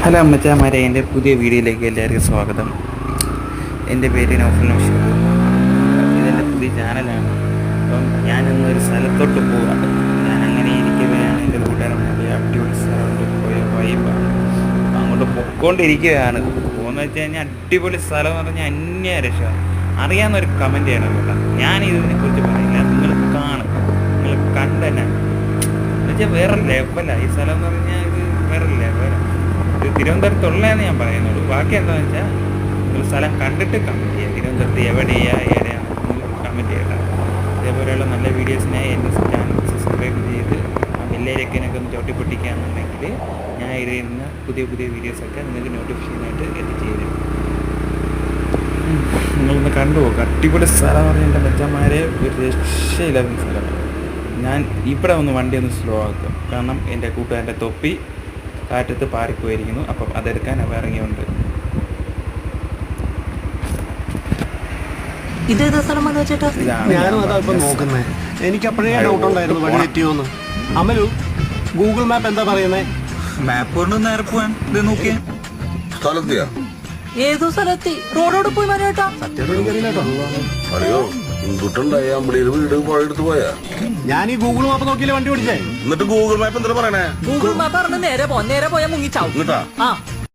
Hello അമ്മച്ചാമാരെ, എൻ്റെ പുതിയ വീഡിയോയിലേക്ക് എല്ലാവർക്കും സ്വാഗതം. എൻ്റെ പേര് നൗഫൽ നൗഷർ. ഇതെൻ്റെ പുതിയ ചാനലാണ്. അപ്പം ഞാനിന്നൊരു സ്ഥലത്തോട്ട് പോവാം. ഞാൻ അങ്ങനെ ഇരിക്കുകയാണ്. എൻ്റെ കൂട്ടുകാരന്മാരുടെ അടിപൊളി സ്ഥലമുണ്ട്, പോയ വൈബാണ്. അപ്പം അങ്ങോട്ട് പൊയ്ക്കൊണ്ടിരിക്കുകയാണ്. പോകുന്നത് വെച്ച് കഴിഞ്ഞാൽ അടിപൊളി സ്ഥലം എന്ന് പറഞ്ഞാൽ അന്യ രക്ഷമാണ്. അറിയാവുന്നൊരു കമൻറ്റ് ചെയ്യണം കേട്ടോ. ഞാൻ ഇതിനെക്കുറിച്ച് പറയില്ല, നിങ്ങൾ കാണും, നിങ്ങൾ കണ്ടുതന്നെ എന്നുവെച്ചാൽ വേറെ ലെവലാണ് ഈ സ്ഥലം എന്ന് പറഞ്ഞാൽ. ഇത് വേറെ ലെവലാണ്. ഇത് തിരുവനന്തപുരത്തുള്ളതെന്ന് ഞാൻ പറയുന്നുള്ളൂ. ബാക്കി എന്താണെന്ന് വെച്ചാൽ നിങ്ങൾ സ്ഥലം കണ്ടിട്ട് കമൻറ്റ് ചെയ്യുക. തിരുവനന്തപുരത്ത് എവിടെയാണ് നിങ്ങൾ കമൻറ്റ് ചെയ്യണം. ഇതേപോലെയുള്ള നല്ല വീഡിയോസിനായി എൻ്റെ ചാനൽ സബ്സ്ക്രൈബ് ചെയ്ത് ആ ബെല്ലൈക്കനൊക്കെ ഒന്ന് ചവിട്ടിപ്പൊട്ടിക്കുകയാണെന്നുണ്ടെങ്കിൽ ഞാൻ ഇരുന്ന പുതിയ പുതിയ വീഡിയോസൊക്കെ നിങ്ങൾക്ക് നോട്ടിഫിക്കേഷനായിട്ട് എത്തിച്ചേരും. നിങ്ങളൊന്ന് കണ്ടുപോകും. അടിപൊളി സ്ഥലം എന്ന് പറഞ്ഞാൽ എൻ്റെ മച്ചന്മാരെ ഒരു രക്ഷയില്ലാത്ത സ്ഥലമാണ്. ഞാൻ ഇവിടെ ഒന്ന് വണ്ടി ഒന്ന് സ്ലോ ആക്കും, കാരണം എൻ്റെ കൂട്ടുകാരൻ്റെ തൊപ്പി കാറ്റത്ത് പാറിപ്പോയിരിക്കുന്നു. അപ്പം അതെടുക്കാൻ അവ ഇറങ്ങിയുണ്ട്. ഞാനും അതാ ഇപ്പൊ നോക്കുന്നേ. എനിക്ക് അപ്പോഴേ ഡൗട്ട് ഉണ്ടായിരുന്നു വഴി തെറ്റിയോന്ന്. അമലു, ഗൂഗിൾ മാപ്പ് എന്താ പറയുന്നേ? മാപ്പ് കൊണ്ട് നേരെ പോവാൻ ഇത് നോക്കിയേ. സ്ഥലത്തെയാ ഏതോ സ്ഥലത്തി റോഡോട് പോയി മരേട്ടാ. സത്യം എനിക്കറിയില്ല കേട്ടോ. അറിയോ ഇന്തുട്ടുണ്ടായി അമ്പടിയിൽ വീട് പോയെടുത്ത് പോയാ. ഞാൻ ഈ ഗൂഗിൾ മാപ്പ് നോക്കിയില്ലേ വണ്ടി ഓടിച്ചേ. എന്നിട്ട് ഗൂഗിൾ മാപ്പ് എന്താ പറയണേ? ഗൂഗിൾ മാപ്പ് പറഞ്ഞ് നേരെ പോയാ മുങ്ങിച്ചാവും. എന്നിട്ടാ ആ